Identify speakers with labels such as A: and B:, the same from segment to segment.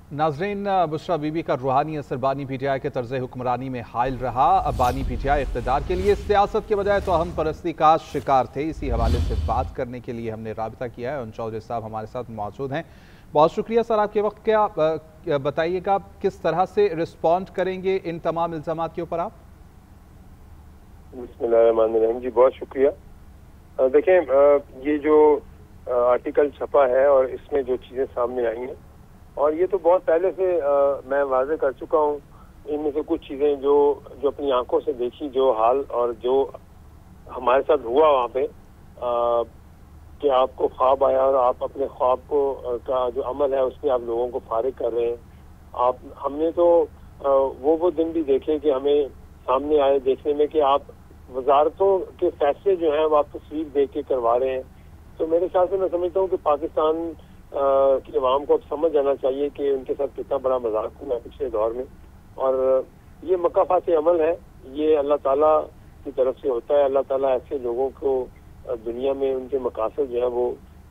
A: नाजरीन, बुशरा बीबी का रूहानी असर बानी पीटीआई के तर्ज हुक्मरानी में हायल रहा। अब बानी पीटीआई इख्तिदार के लिए सियासत के बजाय तो अहम परस्ती का शिकार थे। इसी हवाले से बात करने के लिए हमने राबिता किया है। चौधरी साहब हमारे साथ मौजूद हैं। बहुत शुक्रिया सर आपके वक्त। क्या बताइएगा, किस तरह से रिस्पॉन्ड करेंगे इन तमाम इल्जामात के ऊपर आप?
B: बिस्मिल्लाहिर्रहमानिर्रहीम जी, बहुत शुक्रिया। देखें, ये जो आर्टिकल छपा है और इसमें जो चीज़ें सामने आई हैं, और ये तो बहुत पहले से मैं वाज़े कर चुका हूँ। इनमें से कुछ चीज़ें जो जो अपनी आंखों से देखी, जो हाल और जो हमारे साथ हुआ वहाँ पे, कि आपको ख्वाब आया और आप अपने ख्वाब को का जो अमल है उस पर आप लोगों को फारिग कर रहे हैं। हमने तो वो दिन भी देखे कि हमें सामने आए देखने में कि आप वजारतों के फैसले जो हैं वो आप तस्वीर देख के करवा रहे हैं। तो मेरे ख्याल से मैं समझता हूँ कि पाकिस्तान की आवाम को अब समझ आना चाहिए कि उनके साथ कितना बड़ा मजाक हुआ पिछले दौर में, और ये मकाफात अमल है, ये अल्लाह ताला की तरफ से होता है। अल्लाह ताला ऐसे लोगों को दुनिया में उनके मकासद जो है वो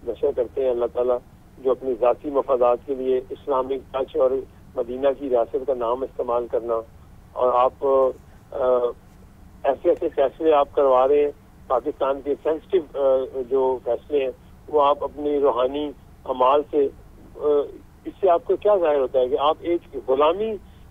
B: नशर करते हैं। अल्लाह ताला जो अपनी ज़ाती मफादात के लिए इस्लामिक टच और मदीना की रियासत का नाम इस्तेमाल करना, और आप ऐसे ऐसे फैसले आप करवा रहे हैं, पाकिस्तान के सेंसिटिव जो फैसले हैं वो आप अपनी रूहानी अमाल से, इससे आपको क्या जाहिर होता है कि आप एक गुलामी,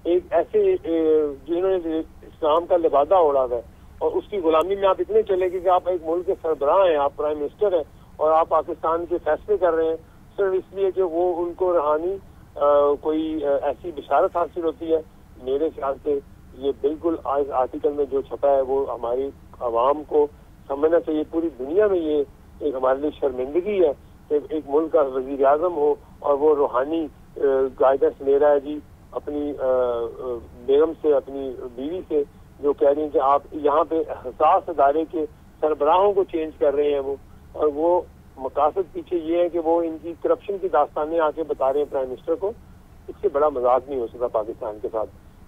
B: एक ऐसे जिन्होंने इस्लाम का लिबादा ओढ़ा है और उसकी गुलामी में आप इतने चले गए कि आप एक मुल्क के सरबराह हैं, आप प्राइम मिनिस्टर हैं, और आप पाकिस्तान के फैसले कर रहे हैं सिर्फ इसलिए कि वो उनको रूहानी कोई ऐसी बिशारत हासिल होती है। मेरे ख्याल से ये बिल्कुल आज आर्टिकल में जो छपा है वो हमारी आवाम को समझना चाहिए। पूरी दुनिया में ये एक हमारे लिए शर्मिंदगी है कि एक मुल्क का वजीर आजम हो और वो रूहानी गाइडेंस ले रहा है जी अपनी बेगम से, अपनी बीवी से, जो कह रही है कि आप यहाँ पे हसास अदारे के सरबराहों को चेंज कर रहे हैं वो, और वो मकासद पीछे ये है कि वो इनकी करप्शन की दास्तानें आके बता रहे हैं प्राइम मिनिस्टर को। इससे बड़ा मजाक नहीं हो सकता पाकिस्तान के साथ।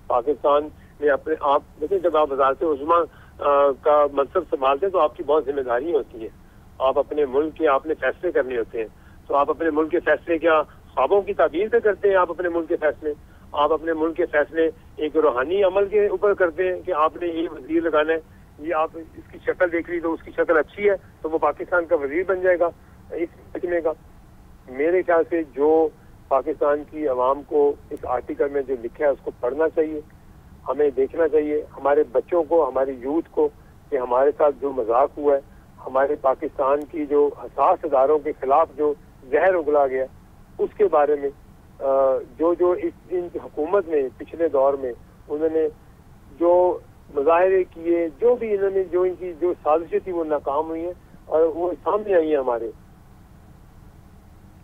B: पाकिस्तान में अपने आप देखिए, जब आप वज़ारत उज़्मा का मनसब संभालते हैं तो आपकी बहुत जिम्मेदारी होती है। आप अपने मुल्क के आपने फैसले करने होते हैं, तो आप अपने मुल्क के फैसले क्या ख्वाबों की ताबीर पे करते हैं? आप अपने मुल्क के फैसले, आप अपने मुल्क के फैसले एक रूहानी अमल के ऊपर करते हैं कि आपने ये वजीर लगाना है, ये आप इसकी शक्ल देख ली तो उसकी शक्ल अच्छी है तो वो पाकिस्तान का वजीर बन जाएगा इस महकमे का। मेरे ख्याल से जो पाकिस्तान की आवाम को इस आर्टिकल में जो लिखा है उसको पढ़ना चाहिए, हमें देखना चाहिए, हमारे बच्चों को, हमारी यूथ को, कि हमारे साथ जो मजाक हुआ है, हमारे पाकिस्तान की जो हसास इदारों के खिलाफ जो जहर उगला गया, उसके बारे में जो इन हुकूमत ने पिछले दौर में उन्होंने जो मुजाहरे किए, जो भी इन्होंने जो इनकी जो साजिशें थी वो नाकाम हुई हैं और वो सामने आई है हमारे।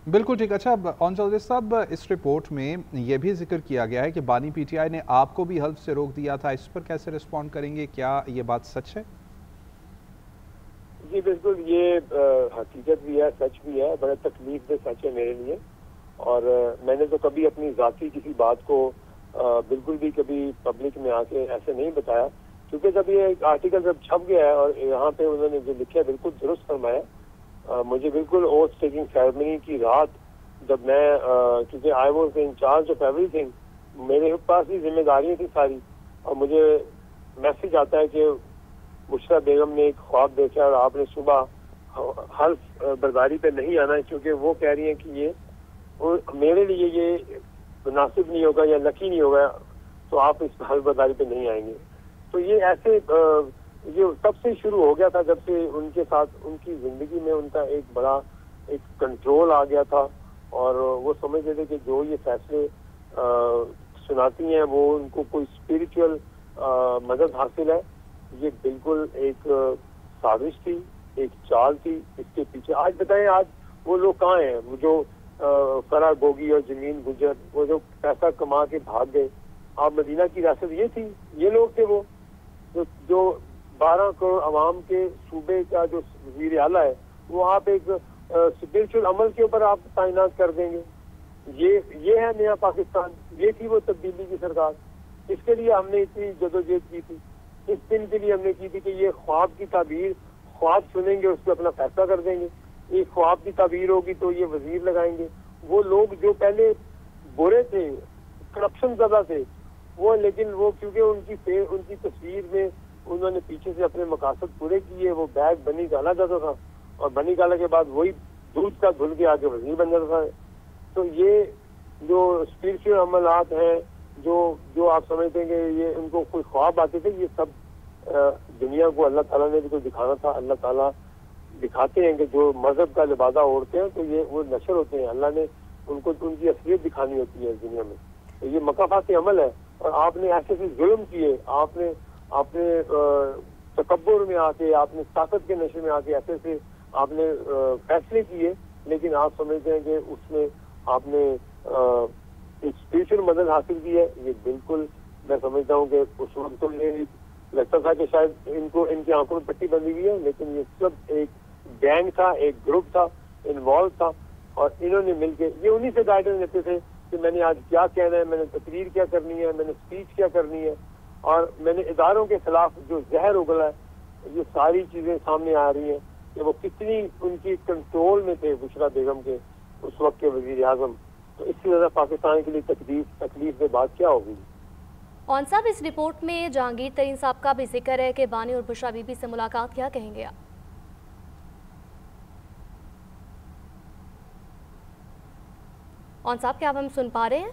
A: बिल्कुल ठीक। अच्छा, चौधरी साहब, इस रिपोर्ट में यह भी जिक्र किया गया है कि बानी पीटीआई ने आपको भी हल्फ से रोक दिया था। इस पर कैसे रिस्पॉन्ड करेंगे? क्या ये बात सच है?
B: जी बिल्कुल, ये हकीकत भी है, सच भी है, बड़ा तकलीफ दे सच है मेरे लिए। और मैंने तो कभी अपनी जाती किसी बात को बिल्कुल भी कभी पब्लिक में आके ऐसे नहीं बताया, क्योंकि जब ये आर्टिकल जब छप गया है और यहाँ पे उन्होंने जो लिखा है बिल्कुल दुरुस्त फरमाया। मुझे बिल्कुल ओथ टेकिंग सेरेमनी की रात जब मैं क्योंकि I was in charge of everything, मेरे पास ही जिम्मेदारियां थी सारी, और मुझे मैसेज आता है कि बुशरा बेगम ने एक ख्वाब देखा और आपने सुबह हल्फ बर्दारी पे नहीं आना है, क्योंकि वो कह रही है कि ये मेरे लिए ये मुनासिब नहीं होगा या लकी नहीं होगा, तो आप इस हल्फ बर्दारी पे नहीं आएंगे। तो ये ऐसे ये तब से शुरू हो गया था जब से उनके साथ उनकी जिंदगी में उनका एक बड़ा एक कंट्रोल आ गया था, और वो समझते थे कि जो ये फैसले सुनाती हैं वो उनको कोई स्पिरिचुअल मदद हासिल है। ये बिल्कुल एक साजिश थी, एक चाल थी इसके पीछे। आज बताएं, आज वो लोग कहाँ हैं? वो जो फरार गोगी और जमीन गुजर, वो जो पैसा कमा के भाग गए। आप मदीना की रियासत ये थी, ये लोग थे वो जो 12 करोड़ अवाम के सूबे का जो वजीर आला है, वो आप एक स्पिरिचुअल अमल के ऊपर आप तैनात कर देंगे। ये है नया पाकिस्तान, ये थी वो तब्दीली की सरकार। इसके लिए हमने इतनी जदोजहद की थी, इस दिन के लिए हमने की थी कि ये ख्वाब की ताबीर, ख्वाब सुनेंगे उस पर अपना फैसला कर देंगे। एक ख्वाब की ताबीर होगी तो ये वजीर लगाएंगे। वो लोग जो पहले बुरे थे, करप्शन ज़्यादा थे वो, लेकिन वो क्योंकि उनकी तस्वीर में उन्होंने पीछे से अपने मकासद पूरे किए। वो बैग बनी गाला जाता था और बनी गाला के बाद वही दूध का धुल के आगे वजीर बन जाता था। तो ये जो स्पिरिचुअल अमलात हैं, जो आप समझते हैं कि ये उनको कोई ख्वाब आते थे, ये सब दुनिया को अल्लाह ताला ने भी तो दिखाना था। अल्लाह ताला दिखाते हैं कि जो मजहब का लिबादा ओढ़ते हैं तो ये वो नशर होते हैं, अल्लाह ने उनको उनकी असलियत दिखानी होती है दुनिया में। तो ये मकाफाती अमल है। और आपने ऐसे ऐसे जुल्म किए, आपने तकब्बुर में आके, आपने ताकत के नशे में आके ऐसे ऐसे आपने फैसले किए, लेकिन आप समझते हैं कि उसमें आपने एक स्पिरिचुअल मदद हासिल की है। ये बिल्कुल मैं समझता हूँ कि उस वक्त तो ये लगता था कि शायद इनकी आंखों में पट्टी बंधी हुई है, लेकिन ये सब एक गैंग था, एक ग्रुप था, इन्वॉल्व था और इन्होंने मिलकर ये उन्हीं से गाइडेंस देते थे कि मैंने आज क्या कहना है, मैंने तकरीर क्या करनी है, मैंने स्पीच क्या करनी है और मैंने इदारों के खिलाफ जो जहर उगला है, ये सारी चीजें सामने आ रही हैं कि वो कितनी उनकी कंट्रोल में थे बुशरा बेगम के उस वक्त के वजीर आजम। तो इससे ज्यादा पाकिस्तान के लिए तकलीफ में बात क्या होगी।
C: और साहब, इस रिपोर्ट में जहांगीर तरीन साहब का भी जिक्र है कि बानी और बुशरा बीबी से मुलाकात, क्या कहेंगे आप? और साहब, क्या आप हम सुन पा रहे हैं?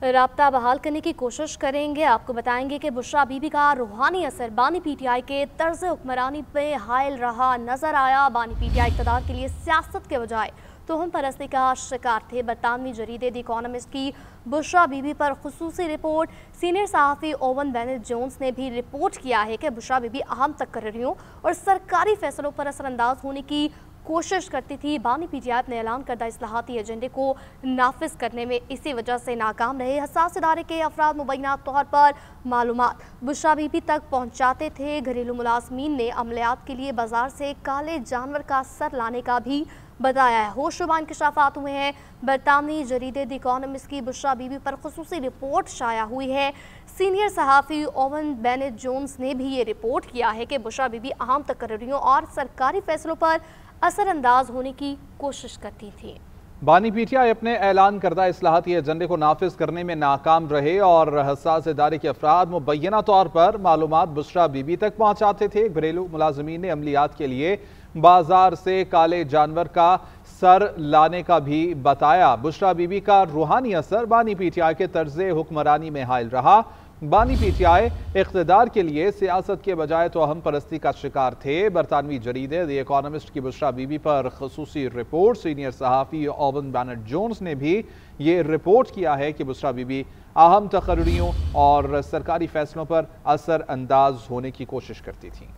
C: राब्ता बहाल करने की कोशिश करेंगे। आपको बताएंगे कि बुशरा बीबी का रूहानी असर बानी पीटीआई के तर्ज हुक्मरानी पे हायल रहा नजर आया। बानी पीटीआई इक़्तिदार के लिए सियासत के बजाय तोहम परस्ती का शिकार थे। बरतानवी जरीदे द इकोनॉमिस्ट की बुशरा बीबी पर खुसूसी रिपोर्ट। सीनियर सहाफ़ी ओवन बेनेट जोन्स ने भी रिपोर्ट किया है कि बुशरा बीबी अहम तकर्रियों और सरकारी फैसलों पर असरअंदाज होने की कोशिश करती थी। बानी पीटीआई अपने ऐलान करदा इस्लाहाती एजेंडे को नाफिज करने में इसी वजह से नाकाम रहे। हसास इदारे के अफराद मुबैना तौर पर मालूमात बुशरा बीबी तक पहुँचाते थे। घरेलू मुलाजमीन ने अमलियात के लिए बाजार से काले जानवर का सर लाने का भी बताया है। होशरुबा इंकशाफात हुए हैं। बरतानवी जरीदे द इकोनॉमिस्ट की बुशरा बीबी पर खुसूसी रिपोर्ट शाया हुई है। सीनियर सहाफ़ी ओवन बेनेट जोन्स ने भी ये रिपोर्ट किया है कि बुशरा बीबी अहम तकर्रियों और सरकारी फैसलों पर असरअंदाज होने की कोशिश करती थी।
A: बानी पीटीआई अपने ऐलान करदा इस्लाहाती एजेंडे को नाफिज करने में नाकाम रहे और हसास इदारे के अफराद मुबैना तौर पर मालूमात बुशरा बीबी तक पहुँचाते थे। घरेलू मुलाजमीन ने अमलियात के लिए बाजार से काले जानवर का सर लाने का भी बताया। बुशरा बीबी का रूहानी असर बानी पीटीआई के तर्ज हुक्मरानी में हायल रहा। बानी पीटीआई इक़्तिदार के लिए सियासत के बजाय तो अहम परस्ती का शिकार थे। बरतानवी जरीदे द इकोनॉमिस्ट की बुशरा बीबी पर खुसूसी रिपोर्ट। सीनियर सहाफ़ी ओवन बेनेट जोन्स ने भी ये रिपोर्ट किया है कि बुशरा बीबी अहम तकर्रियों और सरकारी फैसलों पर असर अंदाज होने की कोशिश करती थी।